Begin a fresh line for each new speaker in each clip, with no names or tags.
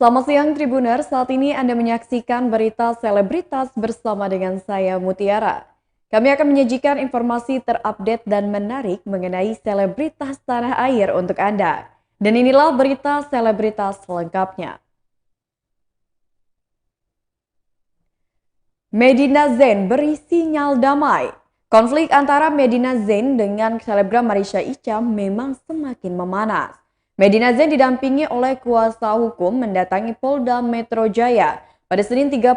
Selamat siang Tribuners, saat ini Anda menyaksikan berita selebritas bersama dengan saya Mutiara. Kami akan menyajikan informasi terupdate dan menarik mengenai selebritas tanah air untuk Anda. Dan inilah berita selebritas selengkapnya. Medina Zain beri sinyal damai. Konflik antara Medina Zain dengan selebgram Marisha Icha memang semakin memanas. Medina Zain didampingi oleh kuasa hukum mendatangi Polda Metro Jaya pada Senin 31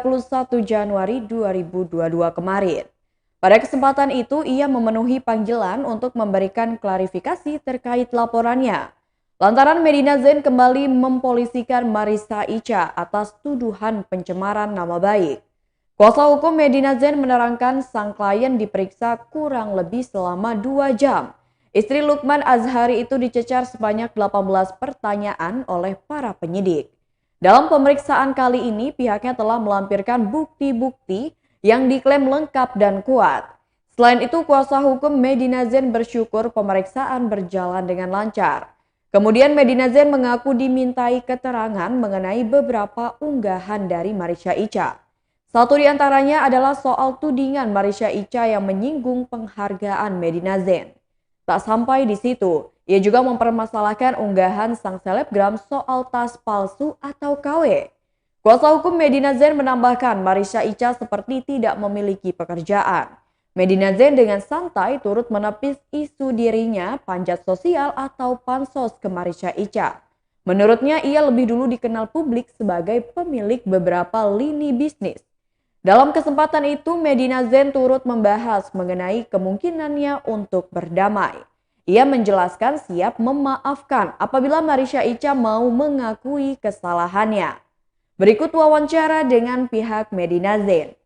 Januari 2022 kemarin. Pada kesempatan itu, ia memenuhi panggilan untuk memberikan klarifikasi terkait laporannya. Lantaran Medina Zain kembali mempolisikan Marisha Icha atas tuduhan pencemaran nama baik. Kuasa hukum Medina Zain menerangkan sang klien diperiksa kurang lebih selama 2 jam. Istri Lukman Azhari itu dicecar sebanyak 18 pertanyaan oleh para penyidik. Dalam pemeriksaan kali ini, pihaknya telah melampirkan bukti-bukti yang diklaim lengkap dan kuat. Selain itu, kuasa hukum Medina Zain bersyukur pemeriksaan berjalan dengan lancar. Kemudian Medina Zain mengaku dimintai keterangan mengenai beberapa unggahan dari Marisha Icha. Satu di antaranya adalah soal tudingan Marisha Icha yang menyinggung penghargaan Medina Zain. Tak sampai di situ, ia juga mempermasalahkan unggahan sang selebgram soal tas palsu atau KW. Kuasa hukum Medina Zain menambahkan Marisha Icha seperti tidak memiliki pekerjaan. Medina Zain dengan santai turut menepis isu dirinya panjat sosial atau pansos ke Marisha Icha. Menurutnya ia lebih dulu dikenal publik sebagai pemilik beberapa lini bisnis. Dalam kesempatan itu, Medina Zain turut membahas mengenai kemungkinannya untuk berdamai. Ia menjelaskan siap memaafkan apabila Marisha Icha mau mengakui kesalahannya. Berikut wawancara dengan pihak Medina Zain.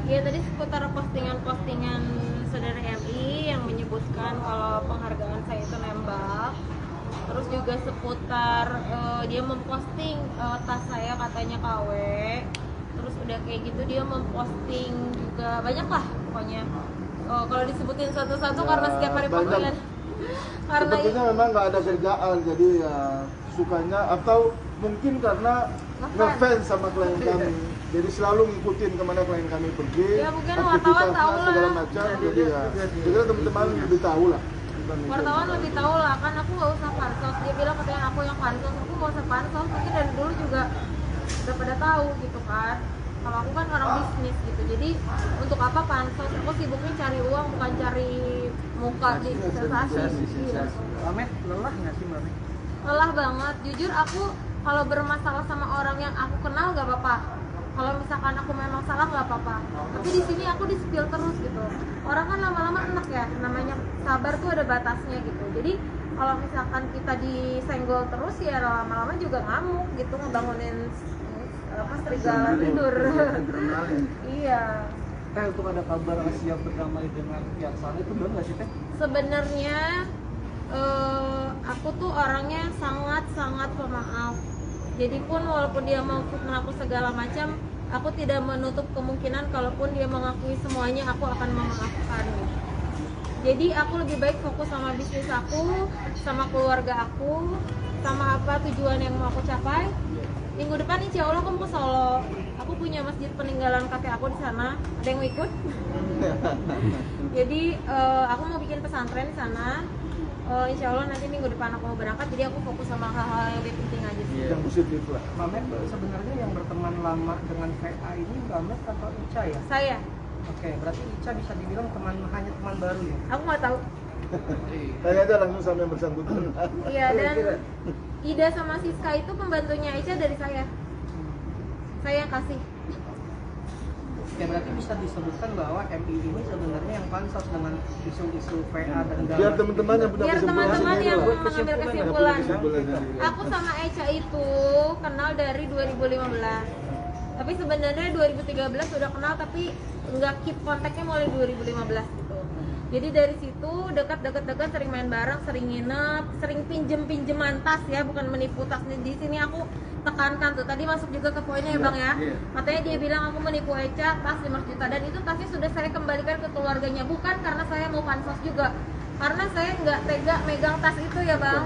Ya, tadi seputar postingan-postingan saudara MI yang menyebutkan kalau penghargaan saya itu nembak. Terus juga seputar dia memposting tas saya katanya KW. Terus udah kayak gitu dia memposting juga banyak lah pokoknya. Kalau disebutin satu-satu ya, karena setiap hari panggilan. Karena
sepertinya memang nggak ada kerjaan, jadi ya sukanya atau mungkin karena ngefans sama klien kami. Jadi selalu ngikutin kemana klien kami pergi,
ya, mungkin wartawan tahu lah
segala macam. Jadi ya, jadi teman-teman lebih tahu lah.
Wartawan lebih tahu lah, kan aku nggak usah pansos. Dia bilang katanya aku yang pansos, aku nggak usah pansos. Mungkin dari dulu juga udah pada tahu gitu kan. Kalau aku kan orang bisnis gitu, jadi untuk apa pansos? Aku sibuknya cari uang bukan cari muka di sensasi.
Mamet, lelah nggak sih Mamet?
Lelah banget, jujur aku kalau bermasalah sama orang yang aku kenal nggak apa-apa. Kalau misalkan aku memang salah nggak apa-apa. Tapi di sini aku di-spill terus gitu. Orang kan lama-lama enak ya, namanya sabar tuh ada batasnya gitu. Jadi kalau misalkan kita disenggol terus ya lama-lama juga ngamuk gitu, ngebangunin serigala tidur. Iya.
Teh, untuk ada kabar siap berdamai dengan pihak sana itu benar nggak sih Teh?
Sebenarnya aku tuh orangnya sangat-sangat pemaaf. Jadi pun walaupun dia mau mengaku segala macam, aku tidak menutup kemungkinan kalaupun dia mengakui semuanya, aku akan memaafkan. Jadi aku lebih baik fokus sama bisnis aku, sama keluarga aku, sama apa tujuan yang mau aku capai. Minggu depan insya Allah aku mau ke Solo. Aku punya masjid peninggalan kakek aku di sana. Ada yang mau ikut? Jadi aku mau bikin pesantren di sana. Insya Allah nanti minggu depan aku mau berangkat. Jadi aku fokus sama hal-hal yang lebih penting aja sih.
Yang positif lah.
Mamet, sebenarnya yang berteman lama dengan VA ini Mamet atau Ica ya?
Saya.
Oke, berarti Ica bisa dibilang hanya teman baru ya?
Aku nggak tahu.
Tanya aja langsung sama yang bersangkutan.
Iya, dan Ida sama Siska itu pembantunya Ica dari saya. Saya yang kasih.
Oke, berarti bisa disebutkan bahwa MI ini sebenarnya yang pansos dengan isu-isu VA dan
Biar teman-teman yang punya
Biar
kesimpulan
teman-teman
sendiri
yang
lah.
mengambil kesimpulan.
Sendiri.
Aku sama Echa itu kenal dari 2015. Tapi sebenarnya 2013 udah kenal, tapi nggak keep kontaknya mulai 2015 gitu. Jadi dari situ dekat-dekat sering main bareng, sering nginep, sering pinjem-pinjeman tas ya, bukan menipu tas. Di sini aku tekankan tuh, tadi masuk juga ke poinnya ya Bang ya. Katanya dia bilang aku menipu Echa tas 5 juta, dan itu tasnya sudah saya kembalikan ke keluarganya, bukan karena saya mau pansos juga. Karena saya nggak tega megang tas itu ya Bang.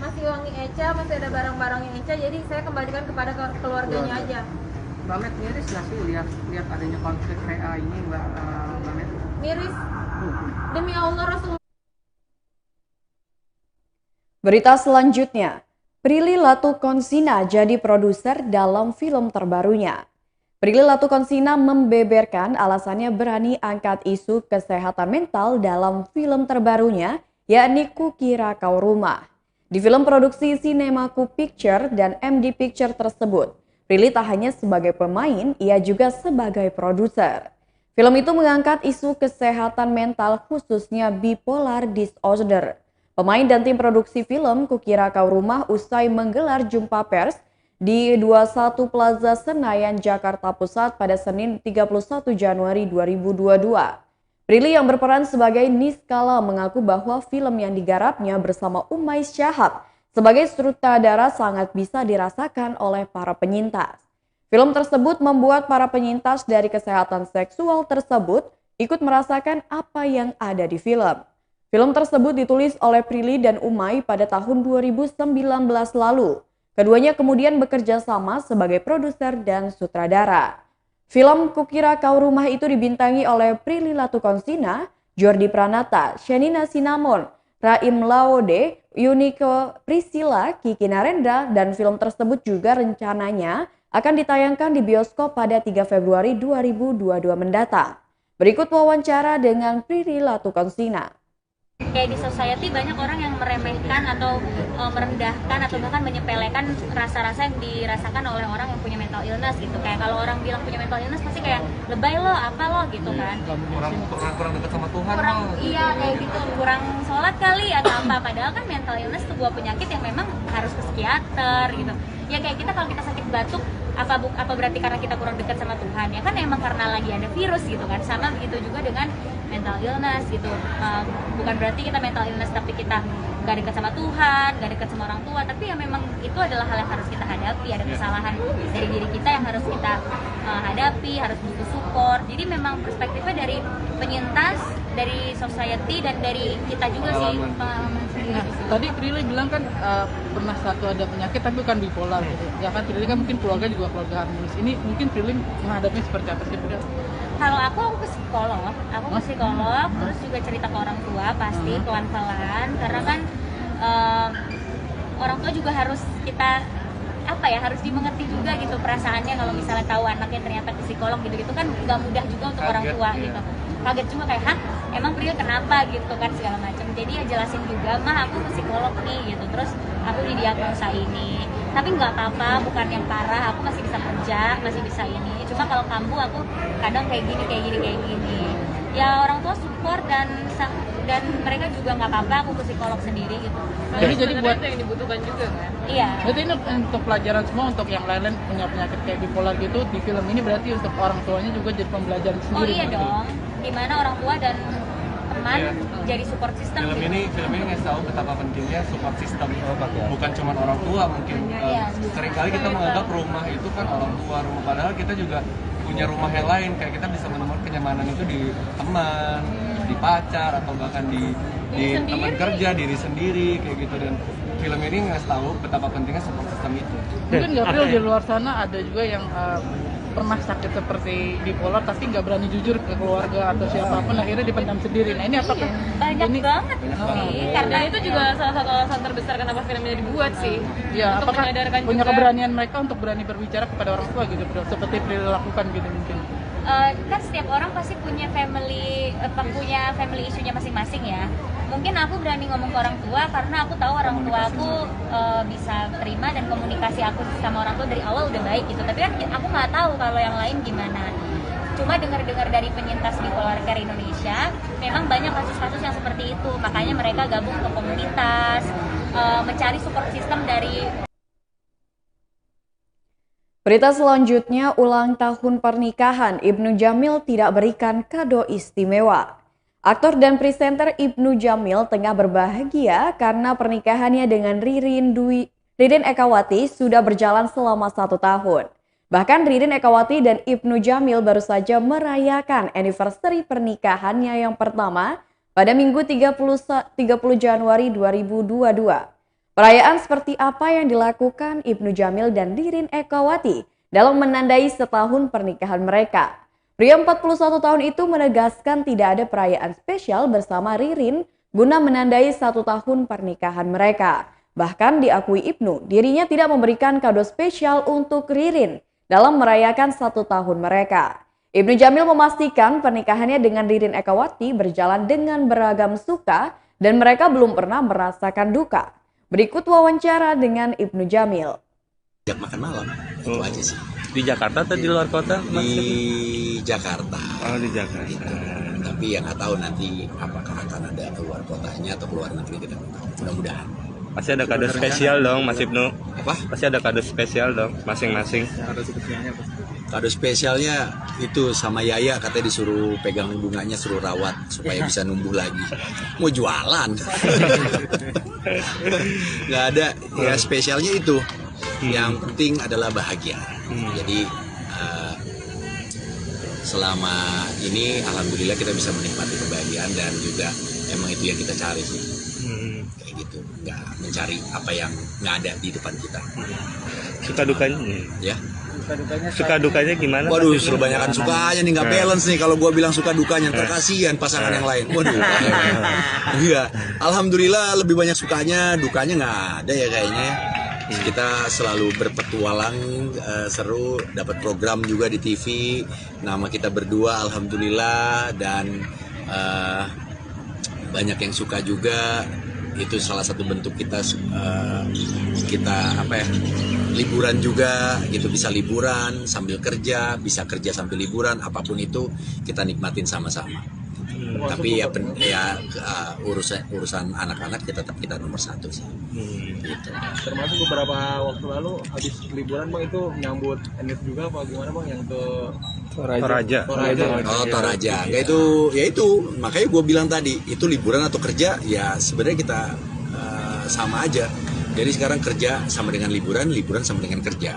Masih uangnya Echa, masih ada barang-barangnya Echa, jadi saya kembalikan kepada keluarganya aja.
Mbak Met miris nggak sih lihat adanya konflik VA ini Mbak Met?
Miris, demi Allah Rasul.
Berita selanjutnya, Prilly Latukonsina jadi produser dalam film terbarunya. Prilly Latukonsina membeberkan alasannya berani angkat isu kesehatan mental dalam film terbarunya, yakni Kukira Kau Rumah. Di film produksi Cinemaku Picture dan MD Picture tersebut, Prilly tak hanya sebagai pemain, ia juga sebagai produser. Film itu mengangkat isu kesehatan mental khususnya bipolar disorder. Pemain dan tim produksi film Kukira Kau Rumah usai menggelar jumpa pers di 21 Plaza Senayan, Jakarta Pusat pada Senin 31 Januari 2022. Prilly yang berperan sebagai Niskala mengaku bahwa film yang digarapnya bersama Umay Syahab sebagai sutradara sangat bisa dirasakan oleh para penyintas. Film tersebut membuat para penyintas dari kesehatan seksual tersebut ikut merasakan apa yang ada di film. Film tersebut ditulis oleh Prilly dan Umay pada tahun 2019 lalu. Keduanya kemudian bekerja sama sebagai produser dan sutradara. Film Kukira Kau Rumah itu dibintangi oleh Prilly Latukonsina, Jordi Pranata, Shenina Sinamon, Raim Laode, Yuniko Priscilla, Kiki Narendra, dan film tersebut juga rencananya akan ditayangkan di bioskop pada 3 Februari 2022 mendatang. Berikut wawancara dengan Prilly Latukonsina.
Kayak di society banyak orang yang meremehkan atau merendahkan atau bahkan menyepelekan rasa-rasa yang dirasakan oleh orang yang punya mental illness gitu. Kayak kalau orang bilang punya mental illness pasti kayak lebay lo, apa lo gitu kan.
Kurang dekat sama Tuhan.
Iya kayak gitu, kurang sholat kali atau apa. Padahal kan mental illness sebuah penyakit yang memang harus ke psikiater gitu. Ya kayak kita kalau kita sakit batuk apa berarti karena kita kurang dekat sama Tuhan? Ya kan emang karena lagi ada virus gitu kan. Sama begitu juga dengan mental illness gitu. Bukan berarti kita mental illness tapi kita gak dekat sama Tuhan, gak dekat sama orang tua, tapi ya memang itu adalah hal yang harus kita hadapi. Ada kesalahan dari diri kita yang harus kita hadapi, harus butuh support. Jadi memang perspektifnya dari penyintas, dari society, dan dari kita juga sih pengalaman sendiri.
Nah, tadi Prilly bilang kan pernah satu ada penyakit tapi bukan bipolar gitu. Ya kan Prilly kan mungkin keluarga juga keluarga harmonis. Ini mungkin Prilly menghadapinya seperti apa sih Prilly?
Kalau aku ke psikolog, terus juga cerita ke orang tua pasti pelan-pelan, karena kan orang tua juga harus kita harus dimengerti juga gitu perasaannya kalau misalnya tahu anaknya ternyata ke psikolog gitu kan nggak mudah juga untuk orang tua gitu. Kaget juga kayak emang Prilly kenapa gitu kan segala macam. Jadi ya jelasin juga, mah aku ke psikolog nih gitu, terus aku didiagnosa ini, tapi nggak apa-apa, bukan yang parah, aku masih bisa kerja, masih bisa ini. Cuma kalau kambuh aku kadang kayak gini ya orang tua support dan mereka juga nggak apa-apa aku ke psikolog sendiri gitu.
Jadi buat
yang dibutuhkan juga kan?
Iya.
Berarti ini untuk pelajaran semua, untuk yang lain-lain punya penyakit kayak bipolar gitu, di film ini berarti untuk orang tuanya juga jadi pembelajaran sendiri.
Oh iya dong, gimana orang tua dan teman jadi support system
Film
gitu.
ini ngasih tahu betapa pentingnya support system, bukan cuma orang tua mungkin. Seringkali kita menganggap rumah itu kan orang tua, padahal kita juga punya rumah yang lain, kayak kita bisa menemukan kenyamanan itu di teman, di pacar, atau bahkan di teman kerja, diri sendiri kayak gitu. Dan film ini ngasih tahu betapa pentingnya support system itu.
Mungkin nggak Pril, di luar sana ada juga yang pernah sakit seperti bipolar tapi nggak berani jujur ke keluarga atau siapapun, akhirnya dipendam sendiri. Nah ini apakah
Banyak banget sih, karena
itu juga salah satu alasan terbesar kenapa filmnya dibuat sih.
ya
Untuk
apakah
menyadarkan
punya
juga.
keberanian mereka untuk berani berbicara kepada orang tua gitu Pril, seperti Pril lakukan gitu mungkin?
kan setiap orang pasti punya family isunya masing-masing ya. Mungkin aku berani ngomong ke orang tua karena aku tahu orang tua aku bisa terima, dan komunikasi aku sama orang tua dari awal udah baik gitu. Tapi kan aku nggak tahu kalau yang lain gimana. Cuma dengar-dengar dari penyintas bipolar care Indonesia, memang banyak kasus-kasus yang seperti itu. Makanya mereka gabung ke komunitas, mencari support system dari.
Berita selanjutnya, ulang tahun pernikahan Ibnu Jamil tidak berikan kado istimewa. Aktor dan presenter Ibnu Jamil tengah berbahagia karena pernikahannya dengan Ririn Ekawati sudah berjalan selama 1 tahun. Bahkan Ririn Ekawati dan Ibnu Jamil baru saja merayakan anniversary pernikahannya yang pertama pada Minggu 30 Januari 2022. Perayaan seperti apa yang dilakukan Ibnu Jamil dan Ririn Ekawati dalam menandai setahun pernikahan mereka? Pria 41 tahun itu menegaskan tidak ada perayaan spesial bersama Ririn guna menandai 1 tahun pernikahan mereka. Bahkan diakui Ibnu, dirinya tidak memberikan kado spesial untuk Ririn dalam merayakan 1 tahun mereka. Ibnu Jamil memastikan pernikahannya dengan Ririn Ekawati berjalan dengan beragam suka dan mereka belum pernah merasakan duka. Berikut wawancara dengan Ibnu Jamil.
Ajak makan malam, itu aja sih.
Di Jakarta atau di luar kota?
Di Jakarta.
Oh, di Jakarta.
Gitu. Tapi yang nggak tahu nanti apakah akan ada keluar kotanya atau keluar negeri, kita nggak tahu. Mudah-mudahan.
Pasti ada kado spesial dong, Mas Ibnu.
Apa?
Pasti ada kado spesial dong, masing-masing.
Kado spesialnya itu sama Yaya, katanya disuruh pegang bunganya, suruh rawat supaya bisa numbuh lagi. Mau jualan? Nggak ada. Ya spesialnya itu. Yang penting adalah bahagia. Jadi selama ini alhamdulillah kita bisa menikmati kebahagiaan dan juga emang itu yang kita cari sih. Kayak gitu, nggak mencari apa yang nggak ada di depan kita.
Suka dukanya?
Ya.
Suka dukanya gimana?
Waduh, kebanyakan sukanya nih, nggak balance nih kalau gua bilang suka dukanya, ntar kasihan pasangan yang lain. Waduh. Iya, alhamdulillah lebih banyak sukanya, dukanya nggak ada ya kayaknya. Kita selalu berpetualang, seru, dapat program juga di TV, nama kita berdua alhamdulillah, dan banyak yang suka juga. Itu salah satu bentuk kita liburan juga gitu, bisa liburan sambil kerja, bisa kerja sambil liburan, apapun itu kita nikmatin sama-sama. Tapi urusan anak-anak tetap kita nomor 1 sih. Gitu.
Termasuk beberapa waktu lalu habis liburan Bang, itu nyambut Enif juga apa gimana Bang, yang ke
Toraja.
Oh, Toraja. Enggak, itu makanya gue bilang tadi, itu liburan atau kerja ya sebenarnya kita sama aja. Jadi sekarang kerja sama dengan liburan, liburan sama dengan kerja.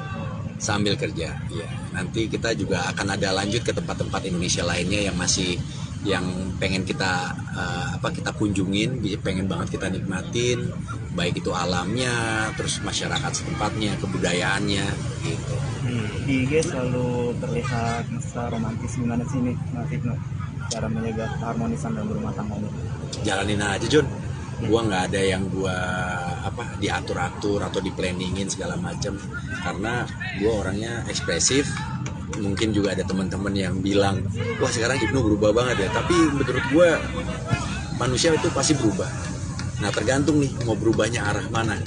Sambil kerja. Ya, nanti kita juga akan ada lanjut ke tempat-tempat Indonesia lainnya yang pengen kita kita kunjungin, pengen banget kita nikmatin, baik itu alamnya, terus masyarakat setempatnya, kebudayaannya gitu.
Di IG selalu terlihat mesra romantis, gimana sih nih Mas Ibnu cara menjaga keharmonisan dalam rumah tangga ini?
Jalanin aja John, gua nggak ada yang gua diatur-atur atau diplanningin segala macam, karena gua orangnya ekspresif. Mungkin juga ada teman-teman yang bilang, wah sekarang Ibnu berubah banget ya, tapi menurut gue manusia itu pasti berubah. Nah tergantung nih mau berubahnya arah mana.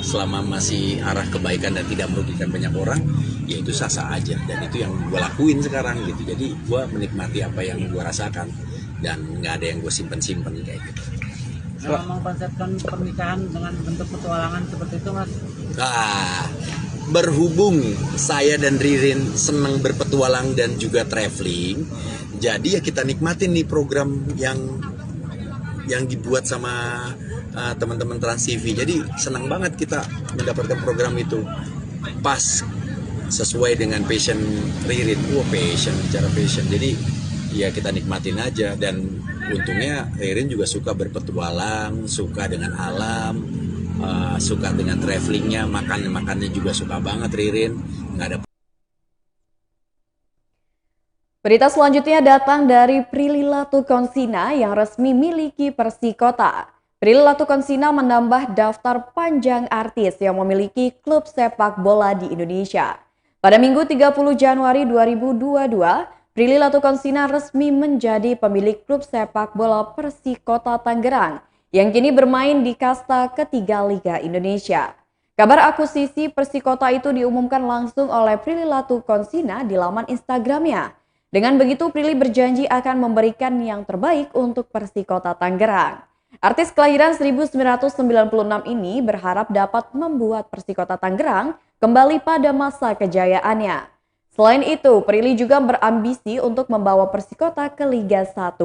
Selama masih arah kebaikan dan tidak merugikan banyak orang, ya itu sah-sah aja, dan itu yang gue lakuin sekarang gitu. Jadi gue menikmati apa yang gue rasakan dan nggak ada yang gue simpen kayak gitu.
Kalau mengkonsepkan pernikahan dengan bentuk petualangan seperti itu Mas?
Berhubung saya dan Ririn senang berpetualang dan juga traveling, jadi ya kita nikmatin nih program yang dibuat sama teman-teman Trans TV. Jadi senang banget kita mendapatkan program itu, pas sesuai dengan passion Ririn. Bicara passion. Jadi ya kita nikmatin aja, dan untungnya Ririn juga suka berpetualang, suka dengan alam. Suka dengan travelingnya, makannya juga suka banget Ririn. Nggak ada.
Berita selanjutnya datang dari Prilly Latukonsina yang resmi miliki Persikota. Prilly Latukonsina menambah daftar panjang artis yang memiliki klub sepak bola di Indonesia. Pada Minggu 30 Januari 2022, Prilly Latukonsina resmi menjadi pemilik klub sepak bola Persikota Tangerang yang kini bermain di kasta ketiga Liga Indonesia. Kabar akuisisi Persikota itu diumumkan langsung oleh Prilly Latukonsina di laman Instagramnya. Dengan begitu, Prilly berjanji akan memberikan yang terbaik untuk Persikota Tangerang. Artis kelahiran 1996 ini berharap dapat membuat Persikota Tangerang kembali pada masa kejayaannya. Selain itu, Prilly juga berambisi untuk membawa Persikota ke Liga 1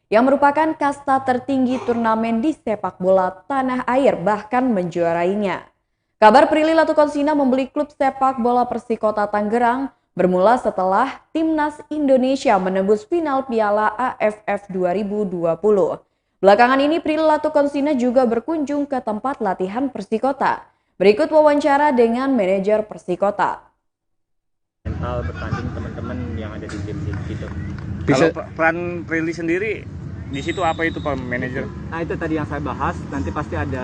yang merupakan kasta tertinggi turnamen di sepak bola tanah air, bahkan menjuarainya. Kabar Prilly Latukonsina membeli klub sepak bola Persikota Tangerang bermula setelah timnas Indonesia menembus final Piala AFF 2020. Belakangan ini Prilly Latuconsina juga berkunjung ke tempat latihan Persikota. Berikut wawancara dengan manajer Persikota.
Mental bertanding teman-teman yang ada di tim gitu.
Kalau peran Prilly sendiri di situ apa itu Pak Manajer?
Nah itu tadi yang saya bahas, nanti pasti ada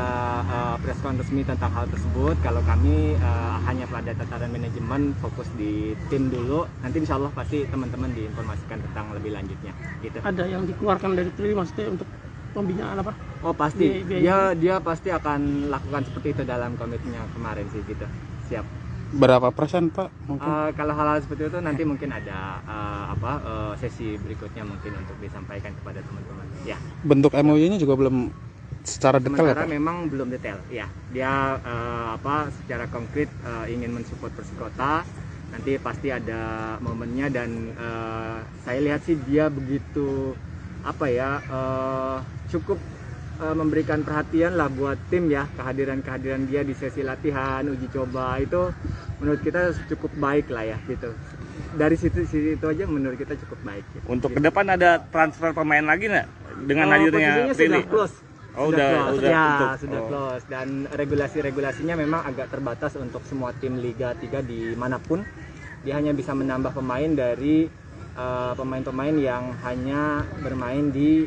press conference resmi tentang hal tersebut. Kalau kami hanya pada tataran manajemen, fokus di tim dulu. Nanti insya Allah pasti teman-teman diinformasikan tentang lebih lanjutnya. Gitu.
Ada yang dikeluarkan dari Prilly maksudnya untuk pembinaan apa?
Oh pasti, dia pasti akan lakukan seperti itu dalam komitmennya kemarin sih gitu. Siap.
Berapa persen Pak?
Kalau hal-hal seperti itu nanti mungkin ada sesi berikutnya mungkin untuk disampaikan kepada teman-teman. Ya.
Bentuk MOU-nya juga belum secara detail ya Pak?
Memang belum detail. Ya, dia secara konkret ingin mensupport Persikota. Nanti pasti ada momennya dan saya lihat sih dia begitu cukup memberikan perhatian lah buat tim ya, kehadiran dia di sesi latihan, uji coba itu menurut kita cukup baik lah ya gitu. Dari situ aja menurut kita cukup baik. Gitu.
Untuk ke depan ada transfer pemain lagi nggak dengan hadirnya Prilly?
Sudah close. Sudah close dan regulasinya memang agak terbatas untuk semua tim Liga 3 dimanapun. Dia hanya bisa menambah pemain dari pemain-pemain yang hanya bermain di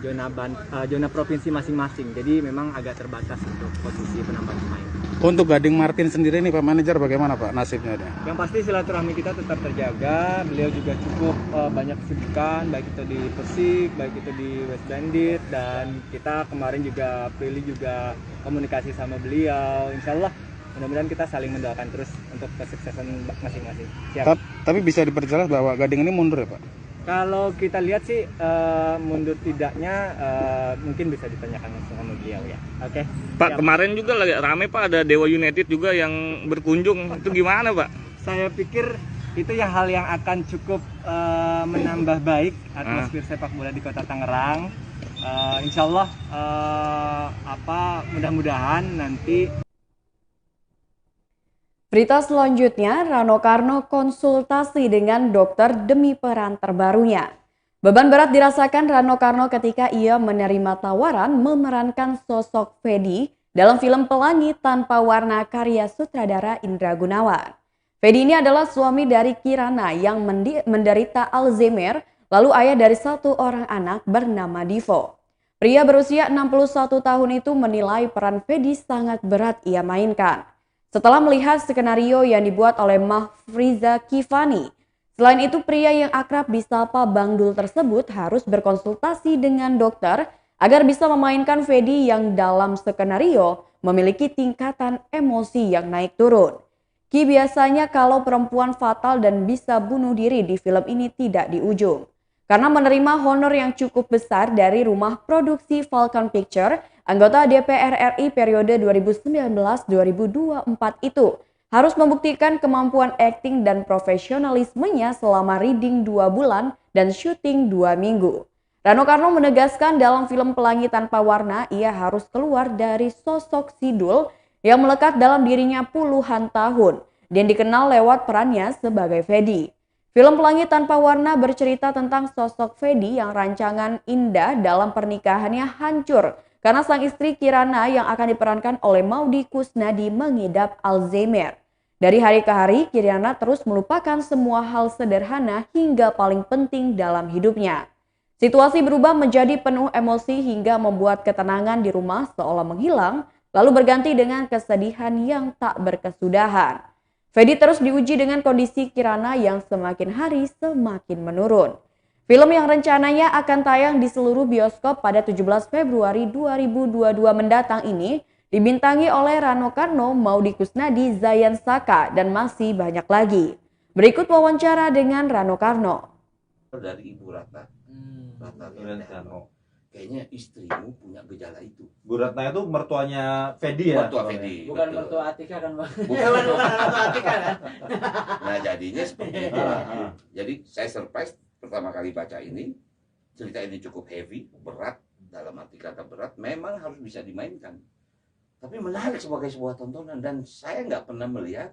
zona provinsi masing-masing. Jadi memang agak terbatas untuk posisi penambahan pemain.
Untuk Gading Martin sendiri nih Pak Manajer bagaimana Pak nasibnya?
Yang pasti silaturahmi kita tetap terjaga. Beliau juga cukup banyak kesibukan, baik itu di Persik, baik itu di West Bandit, dan kita kemarin juga Prilly juga komunikasi sama beliau. Insya Allah mudah-mudahan kita saling mendoakan terus untuk kesuksesan masing-masing. Siap.
Tapi bisa diperjelas bahwa Gading ini mundur ya Pak?
Kalau kita lihat sih mundur tidaknya mungkin bisa ditanyakan langsung sama beliau ya. Oke.
Pak, siap. Kemarin juga lagi rame Pak, ada Dewa United juga yang berkunjung. Itu gimana Pak?
Saya pikir itu yang hal yang akan cukup menambah baik atmosfer sepak bola di Kota Tangerang. Insya Allah mudah-mudahan nanti.
Berita selanjutnya, Rano Karno konsultasi dengan dokter demi peran terbarunya. Beban berat dirasakan Rano Karno ketika ia menerima tawaran memerankan sosok Fedi dalam film Pelangi Tanpa Warna karya sutradara Indra Gunawan. Fedi ini adalah suami dari Kirana yang menderita Alzheimer, lalu ayah dari satu orang anak bernama Divo. Pria berusia 61 tahun itu menilai peran Fedi sangat berat ia mainkan. Setelah melihat skenario yang dibuat oleh Mahfriza Kifani. Selain itu, pria yang akrab disapa Bang Dul tersebut harus berkonsultasi dengan dokter agar bisa memainkan Fedi yang dalam skenario memiliki tingkatan emosi yang naik turun. Ki biasanya kalau perempuan fatal dan bisa bunuh diri di film ini tidak di ujung. Karena menerima honor yang cukup besar dari rumah produksi Falcon Picture, anggota DPR RI periode 2019-2024 itu harus membuktikan kemampuan akting dan profesionalismenya selama reading 2 bulan dan syuting 2 minggu. Rano Karno menegaskan dalam film Pelangi Tanpa Warna ia harus keluar dari sosok Sidul yang melekat dalam dirinya puluhan tahun dan dikenal lewat perannya sebagai Fedi. Film Pelangi Tanpa Warna bercerita tentang sosok Fedi yang rancangan indah dalam pernikahannya hancur karena sang istri Kirana yang akan diperankan oleh Maudy Kusnadi mengidap Alzheimer. Dari hari ke hari, Kirana terus melupakan semua hal sederhana hingga paling penting dalam hidupnya. Situasi berubah menjadi penuh emosi hingga membuat ketenangan di rumah seolah menghilang, lalu berganti dengan kesedihan yang tak berkesudahan. Fedi terus diuji dengan kondisi Kirana yang semakin hari semakin menurun. Film yang rencananya akan tayang di seluruh bioskop pada 17 Februari 2022 mendatang ini dibintangi oleh Rano Karno, Maudy Kusnadi, Zayan Saka, dan masih banyak lagi. Berikut wawancara dengan Rano Karno.
Dari Ibu Ratna, Karno, kayaknya istrimu punya gejala itu.
Bu Ratna itu mertuanya Fedi ya?
Mertua Fedi.
Bukan
betul.
mertua Atika kan Bang?
Bukan
mertua Atika kan?
Nah jadinya seperti itu. Jadi saya surprise pertama kali baca ini. Cerita ini cukup heavy, berat. Dalam arti kata berat, memang harus bisa dimainkan. Tapi menarik sebagai sebuah tontonan. Dan saya nggak pernah melihat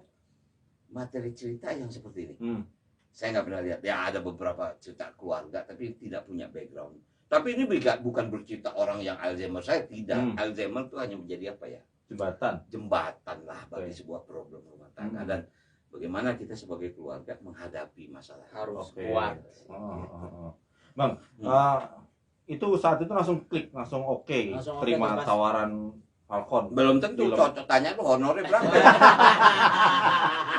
materi cerita yang seperti ini. Saya nggak pernah lihat. Ya ada beberapa cerita keluarga, tapi tidak punya background. Tapi ini bukan bercerita orang yang Alzheimer, saya tidak. Alzheimer itu hanya menjadi apa ya? Jembatan lah bagi sebuah problem rumah tangga dan bagaimana kita sebagai keluarga menghadapi masalah.
Harus kuat. Bang, itu saat itu langsung klik, langsung oke, terima tawaran Falcon.
Belum tentu, cocok tanya lu honornya berapa?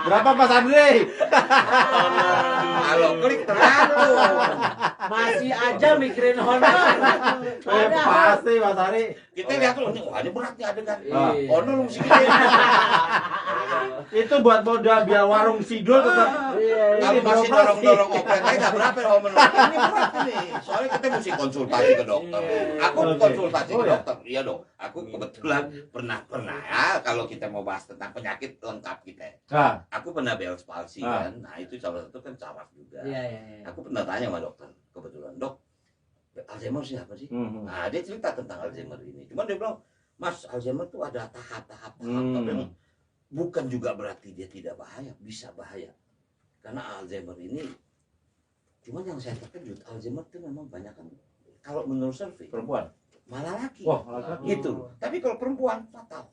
Berapa Mas Andre?
Kalau klik terlalu.
Masih aja mikirin honor.
Pasti Mas Ari.
Kita lihat dulu, wah ini berat nih adegan. Honor mesti gede.
Itu buat modal biar warung Sidul tetap.
Kalau masih dorong-dorong open nggak berapa honor. Ini berat ini. Soalnya kita mesti konsultasi ke dokter. Aku konsultasi ke dokter, iya dong. Aku kebetulan pernah ya kalau kita mau bahas tentang penyakit lengkap kita. Aku pernah Bell's palsy kan. Nah, itu salah satu kan saraf juga. Aku pernah tanya sama dokter, kebetulan, "Dok, Alzheimer siapa sih?" Nah, dia cerita tentang Alzheimer ini. Cuma dia bilang, "Mas, Alzheimer tuh ada tahap-tahap yang bukan juga berarti dia tidak bahaya, bisa bahaya. Karena Alzheimer ini cuma yang saya terkejut, Alzheimer itu memang banyak kan kalau menurut survei
perempuan
malah laki.
Laki.
Gitu. Tapi kalau perempuan fatal.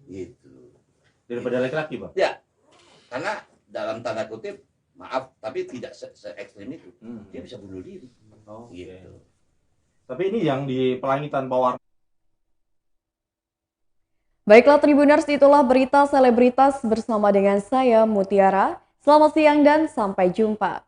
Gitu.
Daripada laki-laki, Bang?
Ya. Karena dalam tanda kutip, maaf, tapi tidak se-ekstrim itu. Dia bisa bunuh diri. Gitu.
Tapi ini yang dipelangi tanpa warna.
Baiklah Tribuners, itulah berita selebritas bersama dengan saya Mutiara. Selamat siang dan sampai jumpa.